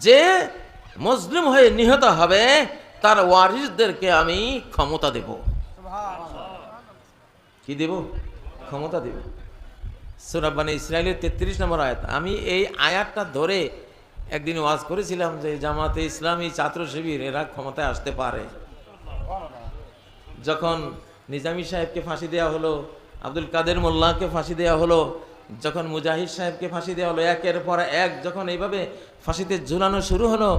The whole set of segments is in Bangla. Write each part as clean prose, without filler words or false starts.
যে মুসলিম হয়ে নিহত হবে তার ওয়ারিসদেরকে আমি ক্ষমতা দেব। কি দেব? ক্ষমতা দেব। সূরা বনী ইসরাঈলের 33 নম্বর আয়াত। আমি এই আয়াতটা ধরে একদিন ওয়াজ করেছিলাম যে জামাতে ইসলামী ছাত্র শিবির এরা ক্ষমতায় আসতে পারে। যখন নিজামী সাহেবকে ফাঁসি দেওয়া হলো, আব্দুল কাদের মোল্লাকে ফাঁসি দেওয়া হলো, যখন মুজাহিদ সাহেবকে ফাঁসি দেওয়া হলো, একের পর এক যখন এইভাবে ফাঁসিতে ঝুলানো শুরু হলো,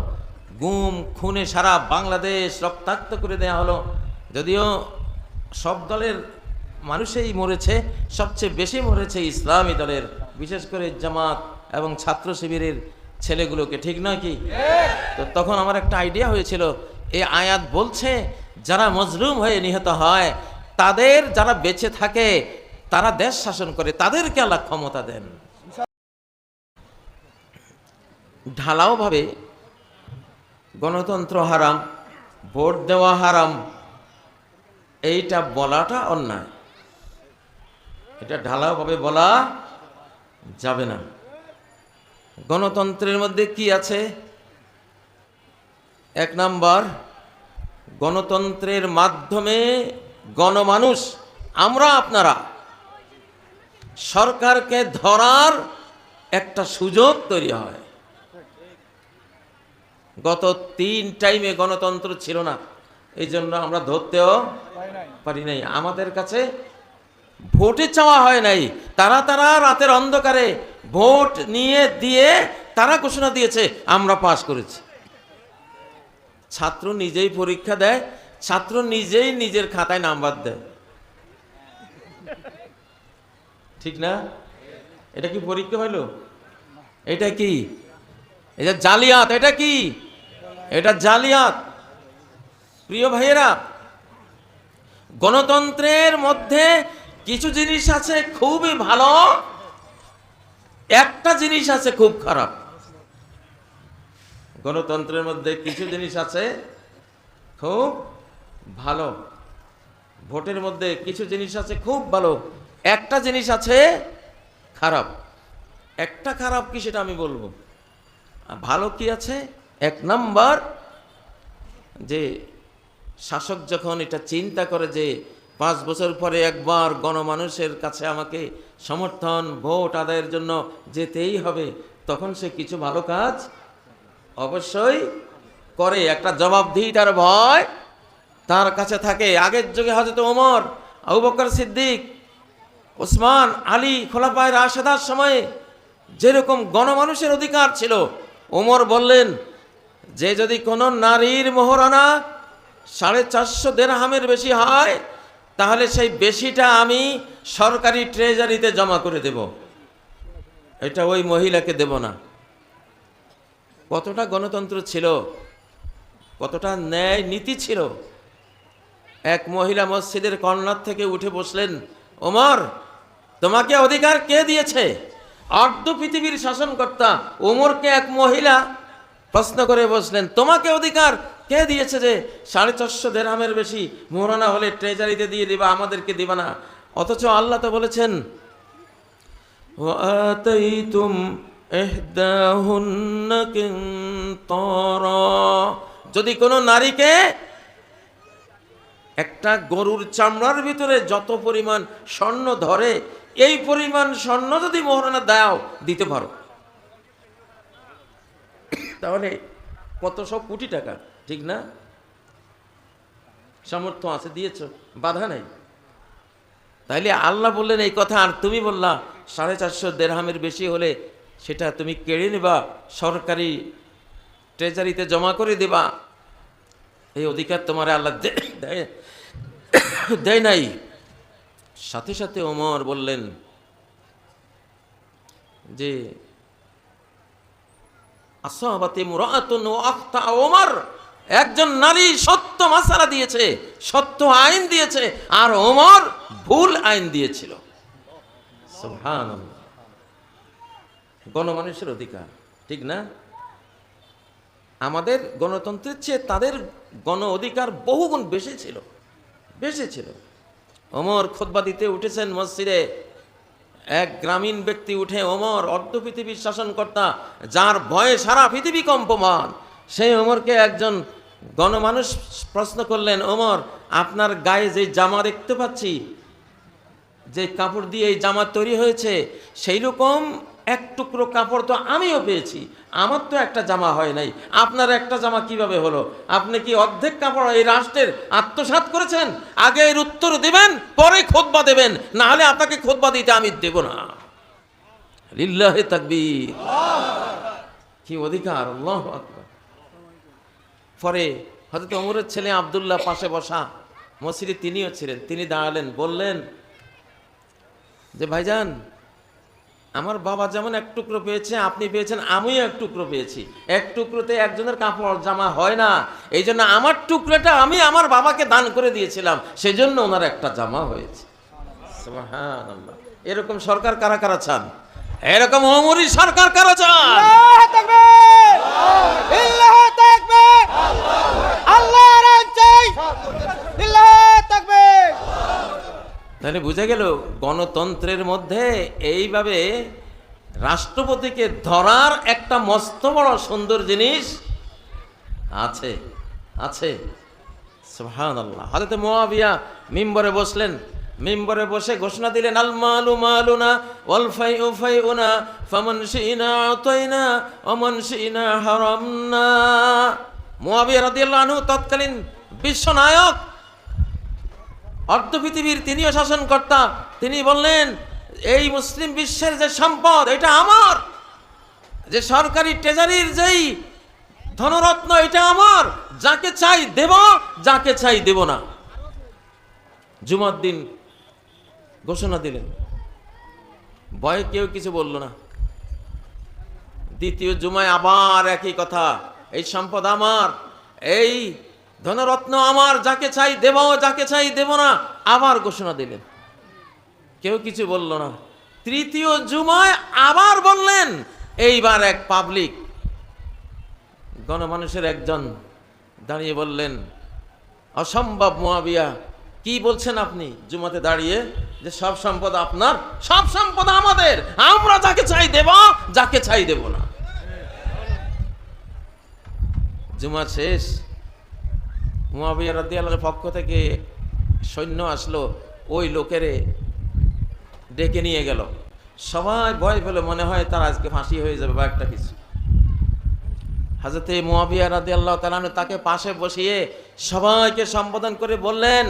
গুম খুনে সারা বাংলাদেশ রক্তাক্ত করে দেওয়া হলো। যদিও সব দলের মানুষই মরেছে, সবচেয়ে বেশি মরেছে ইসলামী দলের, বিশেষ করে জামাত এবং ছাত্র শিবিরের ছেলেগুলোকে, ঠিক নয় কি? তো তখন আমার একটা আইডিয়া হয়েছিল, এই আয়াত বলছে যারা মজলুম হয়ে নিহত হয় তাদের, যারা বেঁচে থাকে তারা দেশ শাসন করে, তাদেরকে আল্লাহ ক্ষমতা দেন। ঢালাও ভাবে গণতন্ত্র হারাম, ভোট দেওয়া হারাম, এইটা বলাটা অন্যায়। এটা ঢালাও ভাবে বলা যাবে না। গণতন্ত্রের মধ্যে কি আছে? এক নাম্বার, গণতন্ত্রের মাধ্যমে গণমানুষ, আমরা আপনারা সরকারকে ধরার একটা সুযোগ তৈরি হয়। গত 3 টাইমে গণতন্ত্র ছিল না, এই জন্য আমরা ধরতেও পারি নাই। আমাদের কাছে ভোটে চাওয়া হয় নাই, তারা রাতের অন্ধকারে ভোট নিয়ে দিয়ে তারা ঘোষণা দিয়েছে আমরা পাশ করেছি। ছাত্র নিজেই পরীক্ষা দেয়, ছাত্র নিজেই নিজের খাতায় নাম্বার দেয়, ঠিক না? এটা কি পরীক্ষা হইল? এটা কি? এটা জালিয়াত। এটা কি? এটা জালিয়াত। প্রিয় ভাইয়েরা, গণতন্ত্রের মধ্যে কিছু জিনিস আছে খুবই ভালো, একটা জিনিস আছে খুব খারাপ। গণতন্ত্রের মধ্যে কিছু জিনিস আছে খুব ভালো, ভোটের মধ্যে কিছু জিনিস আছে খুব ভালো, একটা জিনিস আছে খারাপ। একটা খারাপ কি সেটা আমি বলবো, ভালো কি আছে? এক নাম্বার, যে শাসক যখন এটা চিন্তা করে যে 5 বছর পরে একবার গণমানুষের কাছে আমাকে সমর্থন ভোট আদায়ের জন্য যেতেই হবে, তখন সে কিছু ভালো কাজ অবশ্যই করে। একটা জবাবদিহিতার ভয় তার কাছে থাকে। আগের যুগে হযরত ওমর, আবু বকর সিদ্দিক, ওসমান, আলী খোলাফায়ে রাশেদার সময়ে যেরকম গণমানুষের অধিকার ছিল, ওমর বললেন যে যদি কোনো নারীর মোহরানা 450 দিরহামের বেশি হয় তাহলে সেই বেশিটা আমি সরকারি ট্রেজারিতে জমা করে দেব, এটা ওই মহিলাকে দেব না। কতটা গণতন্ত্র ছিল, কতটা ন্যায় নীতি ছিল। এক মহিলা মসজিদের কর্নার থেকে উঠে বসলেন, ওমর তোমাকে অধিকার কে দিয়েছে? অর্ধ পৃথিবীর শাসনকর্তা ওমরকে এক মহিলা প্রশ্ন করে বসলেন, তোমাকে অধিকার কে দিয়েছে যে 450 দিরহামের বেশি মোহরানা হলে ট্রেজারিতে দিয়ে দিবা, আমাদেরকে দিবা না? অথচ আল্লাহ তো বলেছেন ওয়াতাইতুম ইহদাহুন্না কিনতারা, যদি কোনো নারীকে একটা গরুর চামড়ার ভিতরে যত পরিমাণ স্বর্ণ ধরে এই পরিমাণ স্বর্ণ যদি মোহরানা দাও দিতে পারো, তাহলে কত 100 কোটি টাকা, ঠিক না? সামর্থ্য আছে, দিয়েছ, বাধা নাই। তাইলে আল্লাহ বললেন এই কথা, আর তুমি বললা 450 দিরহামের বেশি হলে সেটা তুমি কেড়ে নেবা, সরকারি ট্রেজারিতে জমা করে দেবা, এই অধিকার তোমার আল্লাহ দেয় নাই। সাথে সাথে ওমর বললেন যে আসাবাতে মুরাআতুন ওয়া আখতা ওমর, একজন নারী সত্য মাসালা দিয়েছে, সত্য আইন দিয়েছে, আর ওমর ভুল আইন দিয়েছিল। সুবহানাল্লাহ। গণমানুষের অধিকার, ঠিক না? আমাদের গণতন্ত্রের চেয়ে তাদের গণ অধিকার বহুগুণ বেশি ছিল, বেশি ছিল। ওমর খুতবা দিতে উঠেছেন মসজিদে, এক গ্রামীণ ব্যক্তি উঠে, ওমর অর্ধ পৃথিবীর শাসনকর্তা, যার ভয়ে সারা পৃথিবী কম্পমান, সেই ওমরকে একজন গণমানুষ প্রশ্ন করলেন, ওমর আপনার গায়ে যে জামা দেখতে পাচ্ছি, যে কাপড় দিয়ে এই জামা তৈরি হয়েছে, সেই রকম এক টুকরো কাপড় তো আমিও পেয়েছি, আমার তো একটা জামা হয় নাই, আপনার একটা জামা কিভাবে হলো? আপনি কি অর্ধেক কাপড় এই রাষ্ট্রের আত্মসাৎ করেছেন? আগে এর উত্তর দেবেন, পরে খুতবা দেবেন, না হলে আপনাকে খুতবা দিতে আমি দেব না। লিল্লাহি তাকবীর। কি অধিকার! আল্লাহু আকবার। পরে হযরত ওমরের ছেলে আব্দুল্লাহ পাশে বসা, মসজিদে তিনিও ছিলেন, তিনি দাঁড়ালেন, বললেন যে ভাইজান, আমার বাবা যেমন এক টুকরো পেয়েছে, আপনি পেয়েছেন, আমিও এক টুকরো পেয়েছি। এক টুকরোতে একজনের কাপড় জামা হয় না, এই জন্য আমার টুকরোটা আমি আমার বাবাকে দান করে দিয়েছিলাম, সেজন্য ওনার একটা জামা হয়েছে। সুবহানাল্লাহ। এরকম সরকার কারা কারা চান? এরকম ওমরি সরকার কারা চান? আল্লাহু তাকবীর, আল্লাহু তাকবীর, আল্লাহর চাই, আল্লাহু তাকবীর। তাহলে বুঝে গেল গণতন্ত্রের মধ্যে এইভাবে রাষ্ট্রপতিকে ধরার একটা মস্ত বড় সুন্দর জিনিস আছে, আছে। সুবহানাল্লাহ। হযরত মুআবিয়া মিম্বরে বসলেন, মিম্বরে বসে ঘোষণা দিলেন, আল মালু মালুনা ওয়াল ফাইউ ফাইউনা ফামান শিনা আতাইনা ওয়া মান শিনা হারামনা। মুআবিয়া রাদিয়াল্লাহু আনহু তৎকালীন বিশ্বনায়ক, অর্ধ পৃথিবীর তিনিও শাসনকর্তা। তিনি বললেন, এই মুসলিম বিশ্বের যে সম্পদ, এটা আমার, যে সরকারি ট্রেজারির যেই ধনরত্ন, এটা আমার, যাকে চাই দেব, যাকে চাই দেব না। জুমার দিন ঘোষণা দিলেন, ভয়ে কেউ কিছু বলল না। দ্বিতীয় জুমায় আবার একই কথা, এই সম্পদ আমার, এই ধনরত্ন আমার, যাকে চাই দেব, যাকে চাই দেব না। আবার ঘোষণা দিলেন, কেউ কিছু বলল না। তৃতীয় জুমায় আবার বললেন। এইবার এক পাবলিক গণমানুষের একজন দাঁড়িয়ে বললেন, অসম্ভব মুআবিয়া, কি বলছেন আপনি জুমাতে দাঁড়িয়ে যে সব সম্পদ আপনার? সব সম্পদ আমাদের, আমরা যাকে চাই দেব, যাকে চাই দেব না। জুমা শেষ, মুআবিয়া রাদিয়াল্লাহু আনহুর পক্ষ থেকে সৈন্য আসলো, ওই লোকেরে ডেকে নিয়ে গেল। সবাই ভয় পেল, মনে হয় তার আজকে ফাঁসি হয়ে যাবে বা একটা কিছু। হযরতে মুআবিয়া রাদিয়াল্লাহু তাআলা আনহু তাকে পাশে বসিয়ে সবাইকে সম্বোধন করে বললেন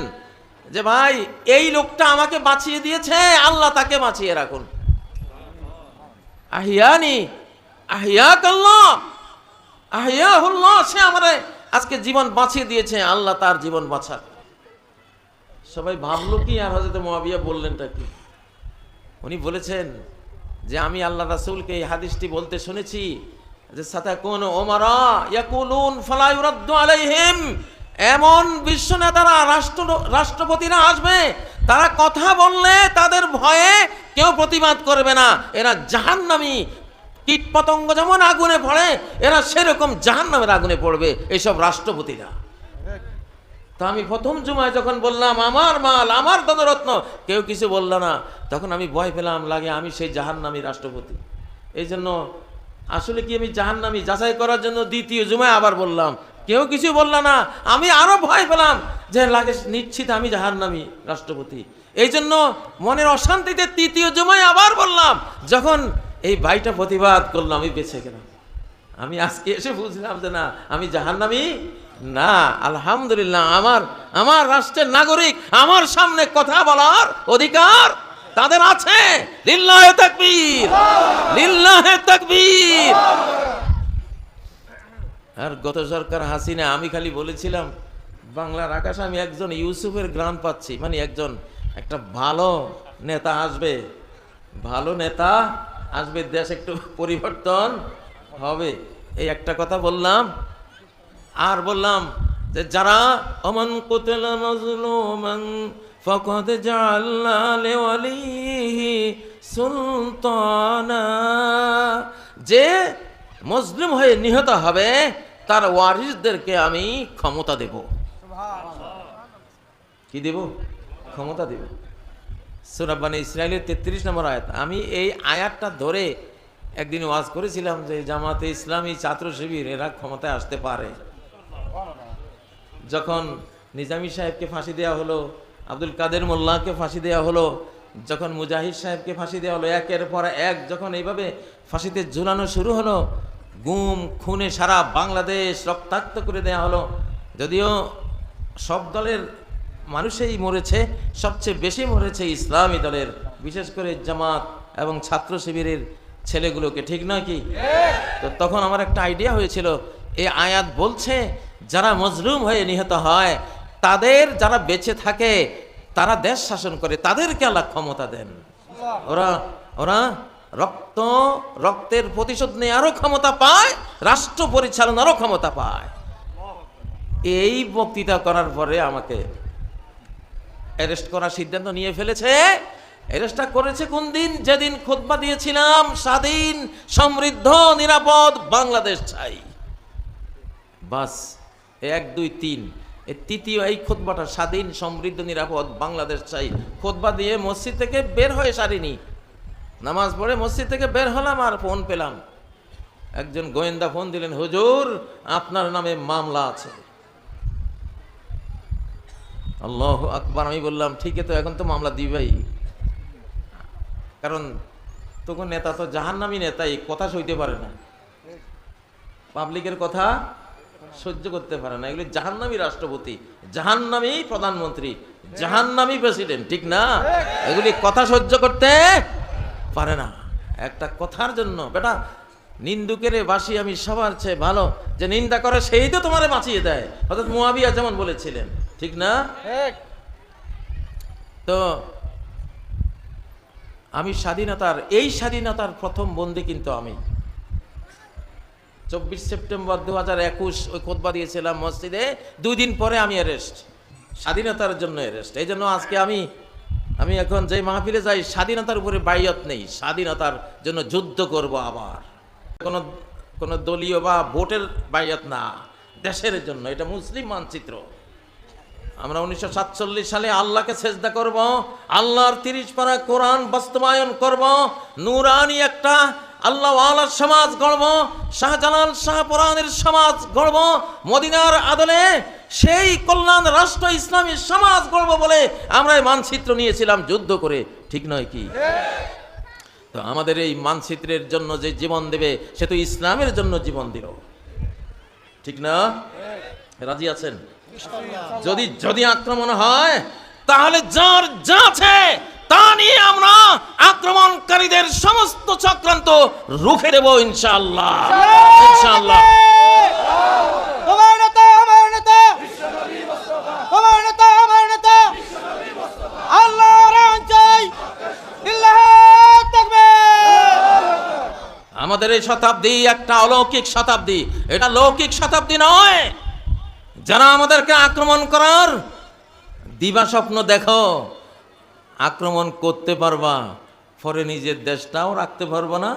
যে ভাই, এই লোকটা আমাকে বাঁচিয়ে দিয়েছে, আল্লাহ তাকে বাঁচিয়ে রাখুন। আহিয়ানি আহিয়াকাল্লাহ, আহিয়াহুল্লাহ, সে আমারে আজকে জীবন বাঁচিয়ে দিয়েছে, আল্লাহ তার জীবন বাঁচাক। সবাই ভাবলো কি, আর হযরত মুআবিয়া বললেনটা কি? উনি বলেছেন যে আমি আল্লাহ রাসূলকে এই হাদিসটি বলতে শুনেছি যে সাতাকুনু উমারা ইয়াকুলুন ফালা ইউরাদ্দু আলাইহিম, এমন বিশ্ব নেতারা, রাষ্ট্রপতিরা আসবে, তারা কথা বললে তাদের ভয়ে কেউ প্রতিবাদ করবে না, এরা জাহান্নামী। কীট পতঙ্গ যেমন আগুনে পড়ে, এরা সেরকম জাহান্নামের আগুনে পড়বে এইসব রাষ্ট্রপতিরা। তা আমি প্রথম জুমায় যখন বললাম আমার মাল, আমার ধনরত্ন, কেউ কিছু বলল না, তখন আমি ভয় পেলাম, লাগে আমি সেই জাহান্নামী রাষ্ট্রপতি। এই জন্য আসলে কি আমি জাহান্নামী যাচাই করার জন্য দ্বিতীয় জুমায় আবার বললাম, কেউ কিছু বলল না, আমি আরো ভয় পেলাম যে লাগে নিশ্চিত আমি জাহান্নামী রাষ্ট্রপতি। এই জন্য মনের অশান্তিতে তৃতীয় জুমায় আবার বললাম। যখন এই ভাইটা প্রতিবাদ করলাম, আমি বেঁচে গেলাম। আমি আজকে এসে বুঝলাম যে না, আমি জাহান্নামী না। আলহামদুলিল্লাহ, আমার রাষ্ট্রের নাগরিক, আমার সামনে কথা বলার অধিকার তাদের আছে। লিল্লাহে তাকবীর, লিল্লাহে তাকবীর। আর গত সরকার হাসিনা, আমি খালি বলেছিলাম বাংলার আকাশে আমি একজন ইউসুফের গ্রাম পাচ্ছি, মানে একটা ভালো নেতা আসবে, ভালো নেতা আসবে, দেশ একটু পরিবর্তন হবে, এই একটা কথা বললাম। আর বললাম যে যারা অমান কুতিলা মাজলুমান ফাকাদ জাআলনা লিওয়ালিহি সুলতানা, যে মুসলিম হয়ে নিহত হবে তার ওয়ারিসদেরকে আমি ক্ষমতা দেব। কি দেব? ক্ষমতা দেব। সূরা বনী ইসরাঈলের 33 নম্বর আয়াত। আমি এই আয়াতটা ধরে একদিন ওয়াজ করেছিলাম যে জামাতে ইসলামী ছাত্র শিবির এরা ক্ষমতায় আসতে পারে। যখন নিজামী সাহেবকে ফাঁসি দেওয়া হলো, আব্দুল কাদের মোল্লাকে ফাঁসি দেওয়া হলো, যখন মুজাহিদ সাহেবকে ফাঁসি দেওয়া হলো, একের পর এক যখন এইভাবে ফাঁসিতে ঝুলানো শুরু হলো, গুম খুনে সারা বাংলাদেশ রক্তাক্ত করে দেওয়া হলো। যদিও সব দলের মানুষই মরেছে, সবচেয়ে বেশি মরেছে ইসলামী দলের, বিশেষ করে জামাত এবং ছাত্র শিবিরের ছেলেগুলোকে, ঠিক নয় কি? তো তখন আমার একটা আইডিয়া হয়েছিল, এই আয়াত বলছে যারা মজলুম হয়ে নিহত হয় তাদের, যারা বেঁচে থাকে তারা দেশ শাসন করে, তাদেরকে আল্লাহ ক্ষমতা দেন। ওরা রক্তের প্রতিশোধ নেওয়ারও ক্ষমতা পায়, রাষ্ট্র পরিচালনারও ক্ষমতা পায়। এই বক্তৃতা করার পরে আমাকে অ্যারেস্ট করার সিদ্ধান্ত নিয়ে ফেলেছে। অ্যারেস্টটা করেছে কোন দিন? যেদিন খুতবা দিয়েছিলাম স্বাধীন সমৃদ্ধ নিরাপদ বাংলাদেশ চাই। বাস 1 2 3 এই তৃতীয় এই খুতবাটা, স্বাধীন সমৃদ্ধ নিরাপদ বাংলাদেশ চাই, খুতবা দিয়ে মসজিদ থেকে বের হয়ে সারিনি, নামাজ পড়ে মসজিদ থেকে বের হলাম আর ফোন পেলাম, একজন গোয়েন্দা ফোন দিলেন, হুজুর আপনার নামে মামলা আছে। আল্লাহু আকবার। আমি বললাম ঠিক আছে, তো এখন তো মামলা দিবেই, কারণ তখন নেতা তো জাহান্নামী নেতাই, কথা সইতে পারে না, পাবলিকের কথা সহ্য করতে পারে না। এগুলি জাহান্নামী রাষ্ট্রপতি, জাহান্নামী প্রধানমন্ত্রী, জাহান্নামী প্রেসিডেন্ট, ঠিক না? এগুলি কথা সহ্য করতে পারে না। একটা কথার জন্য বেটা নিন্দুকের বাসি আমি সবার চেয়ে ভালো, যে নিন্দা করে সেই তো তোমারে বাঁচিয়ে দেয়, অর্থাৎ মুয়াবিয়া যেমন বলেছিলেন, ঠিক না? তো আমি এই স্বাধীনতার প্রথম বন্দী কিন্তু আমি। 24 সেপ্টেম্বর 2021 ওই খুতবা দিয়েছিলাম মসজিদে, 2 দিন পরে আমি অ্যারেস্ট, স্বাধীনতার জন্য অ্যারেস্ট। এই জন্য আজকে আমি এখন যে মাহফিলে যাই, স্বাধীনতার উপরে বাইয়াত নেই, স্বাধীনতার জন্য যুদ্ধ করব আবার, কোনো দলীয় বা ভোটের বাইয়াত না, দেশের জন্য। এটা মুসলিম মানচিত্র। আমরা 1947 সালে আল্লাহকে সেজদা করব, আল্লাহর 30 পারা কোরআন বাস্তবায়ন করব, নূরানি একটা আল্লাহ ওয়ালার সমাজ গড়ব, শাহজালাল শাহপরানের সমাজ গড়ব, মদিনার আদলে সেই কল্যাণ রাষ্ট্র ইসলামী সমাজ গড়ব বলে আমরা এই মানচিত্র নিয়েছিলাম যুদ্ধ করে, ঠিক নয় কি? তো আমাদের এই মানচিত্রের জন্য যে জীবন দেবে সে তো ইসলামের জন্য জীবন দিল, ঠিক না? রাজি আছেন? যদি আক্রমণ হয় তাহলে যার যা আছে তা নিয়ে আমরা আক্রমণকারীদের সমস্ত চক্রান্ত রুখে দেব ইনশাআল্লাহ, ইনশাআল্লাহ। তোমার নেতা আমার নেতা, তোমার নেতা আমার নেতা, আল্লাহর আইন চাই, আল্লাহু তাকবীর। আমাদের এই শতাব্দী একটা অলৌকিক শতাব্দী, এটা লৌকিক শতাব্দী নয়। যারা আমাদেরকে আক্রমণ করার দিবা স্বপ্ন দেখো, আক্রমণ করতে পারবা, পরে নিজের দেশটাও রাখতে পারবা না,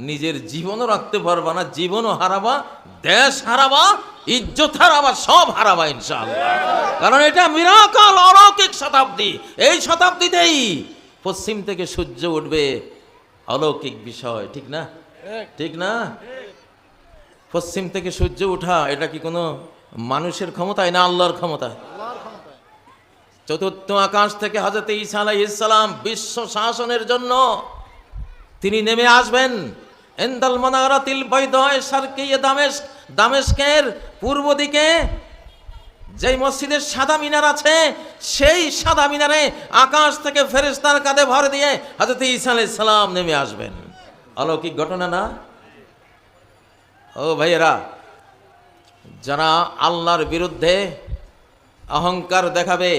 নিজের জীবনও রাখতে পারবা না, জীবনও হারাবা, দেশ হারাবা, ইজ্জত হারাবা, সব হারাবা ইনশাআল্লাহ। কারণ এটা মিরাকল, অলৌকিক শতাব্দী। এই শতাব্দীতেই পশ্চিম থেকে সূর্য উঠবে, অলৌকিক বিষয়, ঠিক না? ঠিক না? পশ্চিম থেকে সূর্য ওঠা এটা কি কোনো মানুষের ক্ষমতায় না আল্লাহর ক্ষমতা? চতুর্থ আকাশ থেকে হযরত ঈসা আলাইহিস সালাম বিশ্ব শাসনের জন্য তিনি নেমে আসবেন। ইনদাল মানারাতিল বাইদায়ে শারকিয়ে দামেস্কের পূর্ব দিকে যেই মসজিদের সাদা মিনার আছে, সেই সাদা মিনারে আকাশ থেকে ফেরেশতার কাঁধে ভর দিয়ে হযরত ঈসা আলাইহিস সালাম নেমে আসবেন। অলৌকিক ঘটনা না? ও ভাইয়েরা, যারা আল্লাহর বিরুদ্ধে অহংকার দেখাবে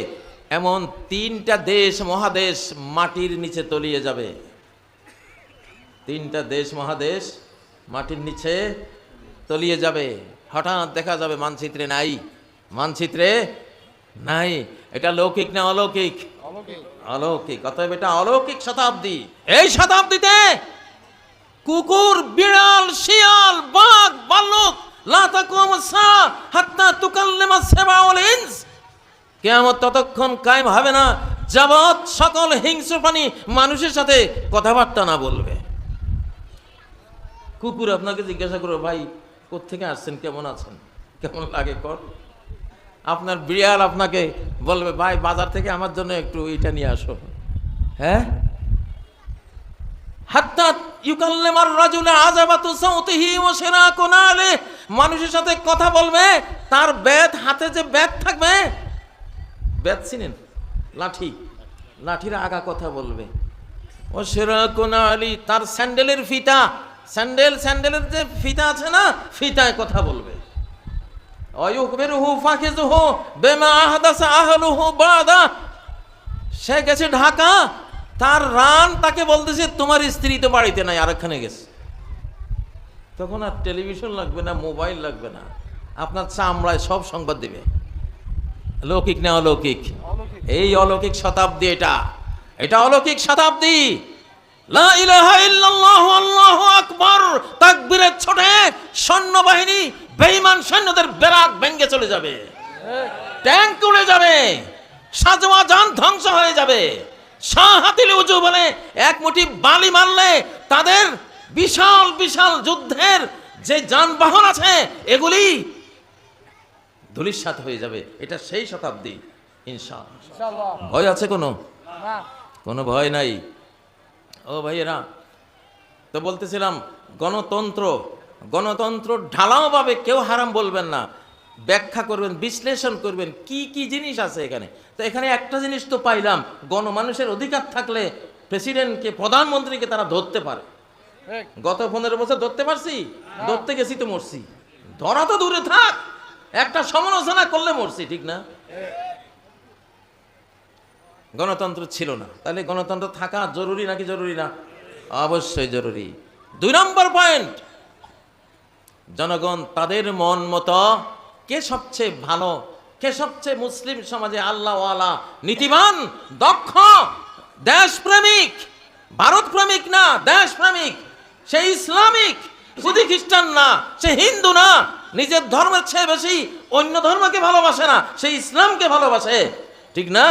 এমন 3টা দেশ মহাদেশ মাটির নিচে তলিয়ে যাবে। 3টা দেশ মহাদেশ মাটির নিচে তলিয়ে যাবে। হঠাৎ দেখা যাবে মানচিত্রে নাই, মানচিত্রে নাই। এটা লৌকিক না অলৌকিক? অলৌকিক। অতএব এটা অলৌকিক শতাব্দী। এই শতাব্দীতে কুকুর, বিড়াল, শিয়াল, বাঘ, ভাল্লুক লা তাকুমু সাআ হাত্তা তুকাল্লিমা সাবাউল ইনস, কিয়ামত ততক্ষণ কায়েম হবে না যাবৎ সকল হিংস্র প্রাণী মানুষের সাথে কথাবার্তা না বলবে। কুকুর আপনাকে জিজ্ঞাসা করবে, ভাই কোত্থেকে আসছেন, কেমন আছেন, কেমন লাগে কর। আপনার বিড়াল আপনাকে বলবে, ভাই বাজার থেকে আমার জন্য একটু এটা নিয়ে আসো। হ্যাঁ, হাত্তা ইউকাল্লিমার রাজুলা আযাবাতু সাউতিহি ওয়া শিরাকুন আলাইহি, মানুষের সাথে কথা বলবে, তার বেত হাতে যে বেত থাকবে, বেত চিনেন, লাঠি, লাঠির আগা কথা বলবে। ওয়া শিরাকুন আলাইহি, তার স্যান্ডেলের ফিতা, স্যান্ডেলের যে ফিতা আছে না, ফিতায় কথা বলবে। অয়ুকবিরুহু ফাকিজুহু বিমা আহদাসা আহলুহু বাদা, সে গেছে ঢাকা, তার রান তাকে বলতেছে তোমার স্ত্রী তো বাড়িতে নাই, আরেকখানে গেছে। তখন আর টেলিভিশন লাগবে না, মোবাইল লাগবে না, আপনার চামড়ায় সব সংবাদ দিবে। লৌকিক না অলৌকিক? এই অলৌকিক শতাব্দী, এটা অলৌকিক শতাব্দী। লা ইলাহা ইল্লাল্লাহু আল্লাহু আকবার, তাকবীরের ছোটে সৈন্যবাহিনী বেঈমান সৈন্যদের বেরাক ভেঙে চলে যাবে, ট্যাঙ্ক উড়ে যাবে, সাজোয়া যান ধ্বংস হয়ে যাবে। শাহাতিল উজু বলে এক মুঠি বালি মারলে তাদের বিশাল বিশাল যুদ্ধের যে যানবাহন আছে এগুলি ধূলিসাৎ হয়ে যাবে। এটা সেই শতাব্দী ইনশাআল্লাহ। ভয় আছে কোনো ভয় নাই। ও ভাইয়েরা, তো বলতেছিলাম গণতন্ত্র ঢালাও ভাবে কেউ হারাম বলবেন না, ব্যাখ্যা করবেন, বিশ্লেষণ করবেন কি কি জিনিস আছে এখানে। তো এখানে একটা জিনিস তো পাইলাম, গণমানুষের অধিকার থাকলে প্রেসিডেন্টকে, প্রধানমন্ত্রীকে তারা ধরতে পারে। গত 15 বছর ধরতে পারছি? ধরতে গেছি তো মরছি। ধরা তো দূরে থাক, একটা সমালোচনা করলে মরছি, ঠিক না? গণতন্ত্র ছিল না, তাহলে গণতন্ত্র থাকা জরুরি নাকি জরুরি না? অবশ্যই জরুরি। 2 নম্বর পয়েন্ট, জনগণ তাদের মন মতো কে সবচেয়ে ভালো, কে সবচেয়ে মুসলিম সমাজে আল্লাহওয়ালা, নীতিবান, দক্ষ, দেশপ্রেমিক, ভারত প্রেমিক না, দেশপ্রেমিক, সে ইসলামিক, শুধু খ্রিস্টান না, সে হিন্দু না, নিজের ধর্মের চেয়ে বেশি অন্য ধর্মকে ভালোবাসে না, সে ইসলামকে ভালোবাসে, ঠিক না?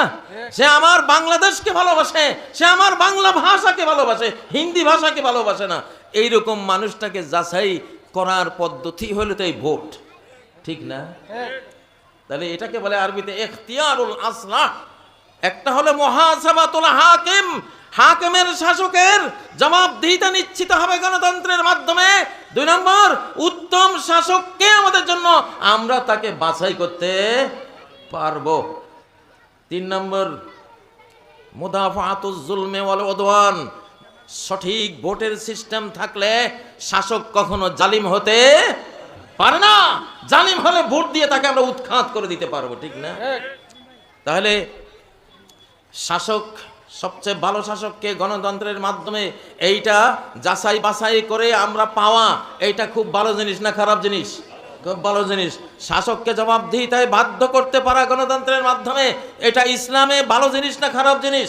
সে আমার বাংলাদেশকে ভালোবাসে, সে আমার বাংলা ভাষাকে ভালোবাসে, হিন্দি ভাষাকে ভালোবাসে না। এইরকম মানুষটাকে যাচাই করার পদ্ধতি হলো তো এই ভোট, ঠিক না? তাহলে এটাকে বলে আরবিতে ইখতিয়ারুল আসলাহ। একটা হলো মুহাসাবাতুল হাকিম, হাকিমের, শাসকের জবাবদিহিতা নিশ্চিত হবে গণতন্ত্রের মাধ্যমে। 2 নম্বর, উত্তম শাসককে আমাদের জন্য আমরা তাকে বাছাই করতে পারবো। 3 নম্বর, মুদাফাতুজ জুলমি ওয়াল উদওয়ান, সঠিক ভোটের সিস্টেম থাকলে শাসক কখনো জালিম হতে পারে না। জালিম হলে ভোট দিয়ে তাকে আমরা উৎখাত করে দিতে পারবো, ঠিক না? তাহলে শাসক, সবচেয়ে ভালো শাসককে গণতন্ত্রের মাধ্যমে এইটা যাচাই বাছাই করে আমরা পাওয়া, এইটা খুব ভালো জিনিস না খারাপ জিনিস? খুব ভালো জিনিস। শাসককে জবাবদিহিতায় বাধ্য করতে পারা গণতন্ত্রের মাধ্যমে, এটা ইসলামে ভালো জিনিস না খারাপ জিনিস?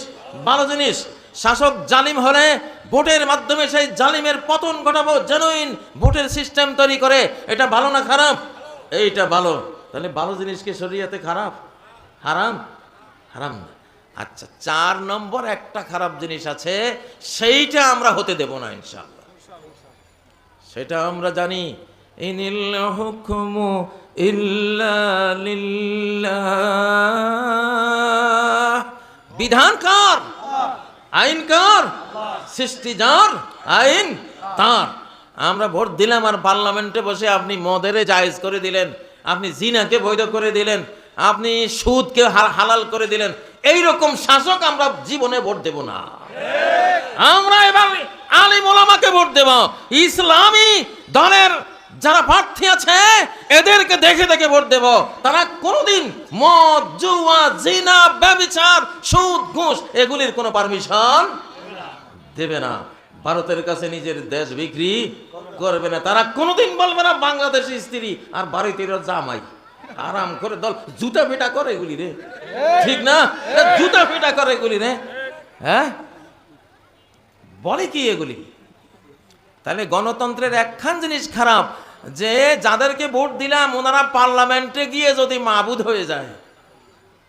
ভালো জিনিস। শাসক জালিম হলে ভোটের মাধ্যমে সেই জালিমের পতন ঘটাবো, জেনুইন ভোটের সিস্টেম তৈরি করে, এটা ভালো না খারাপ? এইটা ভালো। তাহলে ভালো জিনিসকে শরিয়াতে খারাপ, হারাম? হারাম না। আচ্ছা, 4 নম্বর একটা খারাপ জিনিস আছে, সেইটা আমরা হতে দেব না ইনশাআল্লাহ। সেটা আমরা জানি, ইনিল হুকমু ইল্লা লিল্লাহ, বিধানকার, আইনকার, সৃষ্টিজার, আইন তার। আমরা ভোট দিলাম আর পার্লামেন্টে বসে আপনি মদের জায়েজ করে দিলেন, আপনি জিনাকে বৈধ করে দিলেন, আপনি সুদকে হালাল করে দিলেন, এইরকম শাসক আমরা জীবনে ভোট দেব না। আমরা এবার আলিম ওলামাকে ভোট দেব, ইসলামী দলের যারা প্রার্থী আছে এদেরকে দেখে দেখে ভোট দেব। তারা কোনোদিন মদ, জুয়া, জিনা, ব্যভিচার, সুদ, ঘুষ এগুলির কোনো পারমিশন দেবে না। ভারতের কাছে নিজের দেশ বিক্রি করবে না। তারা কোনোদিন বলবে না বাংলাদেশি স্ত্রী আর ভারতীয় জামাই, আরাম করে দল জুতা ফিটা করে এগুলি রে, ঠিক না? জুতা ফিটা করে এগুলি রে, হ্যাঁ, বলে কি এগুলি? তাহলে গণতন্ত্রের একখান জিনিস খারাপ, যে যাদেরকে ভোট দিলাম ওনারা পার্লামেন্টে গিয়ে যদি মাবুদ হয়ে যায়,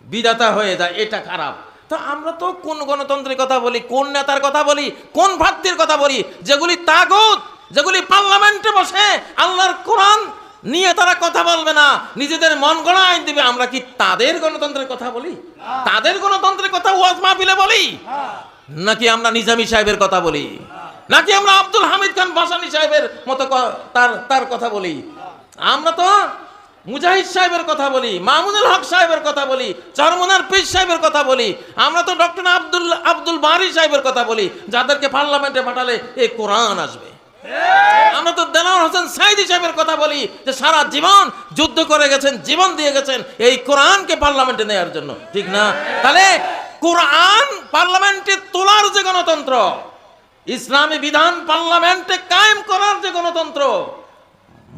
বিধাতা হয়ে যায়, এটা খারাপ। তা আমরা তো কোন গণতন্ত্রের কথা বলি, কোন নেতার কথা বলি, কোন ভ্রাতৃর কথা বলি, যেগুলি তাগুত, যেগুলি পার্লামেন্টে বসে আল্লাহর কোরআন নিয়ে তারা কথা বলবে না, নিজেদের মন গড়া আইন দিবে, আমরা কি তাদের গণতন্ত্রের কথা বলি? তাদের গণতন্ত্রের কথা ওয়াজ মাহফিলে বলি? নাকি আমরা নিজামী সাহেবের কথা বলি? নাকি আমরা আব্দুল হামিদ খান ভাসানী সাহেবের মতো তার কথা বলি? আমরা তো মুজাহিদ সাহেবের কথা বলি, মামুনুল হক সাহেবের কথা বলি, চরমনার পীর সাহেবের কথা বলি, আমরা তো ডক্টর আব্দুল বারি সাহেবের কথা বলি, যাদেরকে পার্লামেন্টে পাঠালে এই কোরআন আসবে। আমরা তো দেলাওয়ার হোসেন সাইদি সাহেবের কথা বলি, যে সারা জীবন যুদ্ধ করে গেছেন, জীবন দিয়ে গেছেন এই কোরআনকে পার্লামেন্টে নেওয়ার জন্য, ঠিক না? তাহলে কোরআন পার্লামেন্টে তোলার যে গণতন্ত্র, ইসলামী বিধান পার্লামেন্টে কায়েম করার যে গণতন্ত্র,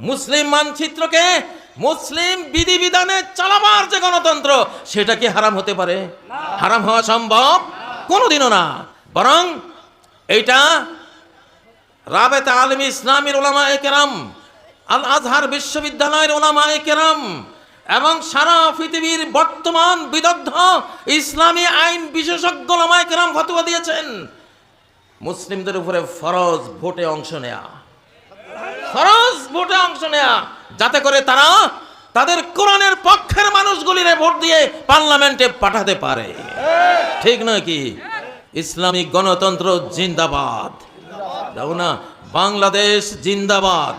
মুসলিম মানচিত্রকে মুসলিম বিধিবিধানে চালাবার যে গণতন্ত্র, সেটা কি হারাম হতে পারে? হারাম হওয়া সম্ভব? কোনোদিনও না। বরং এইটা রাবেতা আলমী ইসলামীর উলামায়ে কেরাম, আল আজহার বিশ্ববিদ্যালয়ের উলামায়ে কেরাম এবং সারা পৃথিবীর বর্তমান বিদগ্ধ ইসলামী আইন বিশেষজ্ঞ উলামায়ে কেরাম ফতোয়া দিয়েছেন, মুসলিমদের উপরে ফরজ ভোটে অংশ নেয়া, ফরজ ভোটে অংশ নেয়া, যাতে করে তারা তাদের কোরআনের পক্ষের মানুষগুলিরে ভোট দিয়ে পার্লামেন্টে পাঠাতে পারে, ঠিক নয় কি? ইসলামিক গণতন্ত্র জিন্দাবাদ, দাও না, বাংলাদেশ জিন্দাবাদ।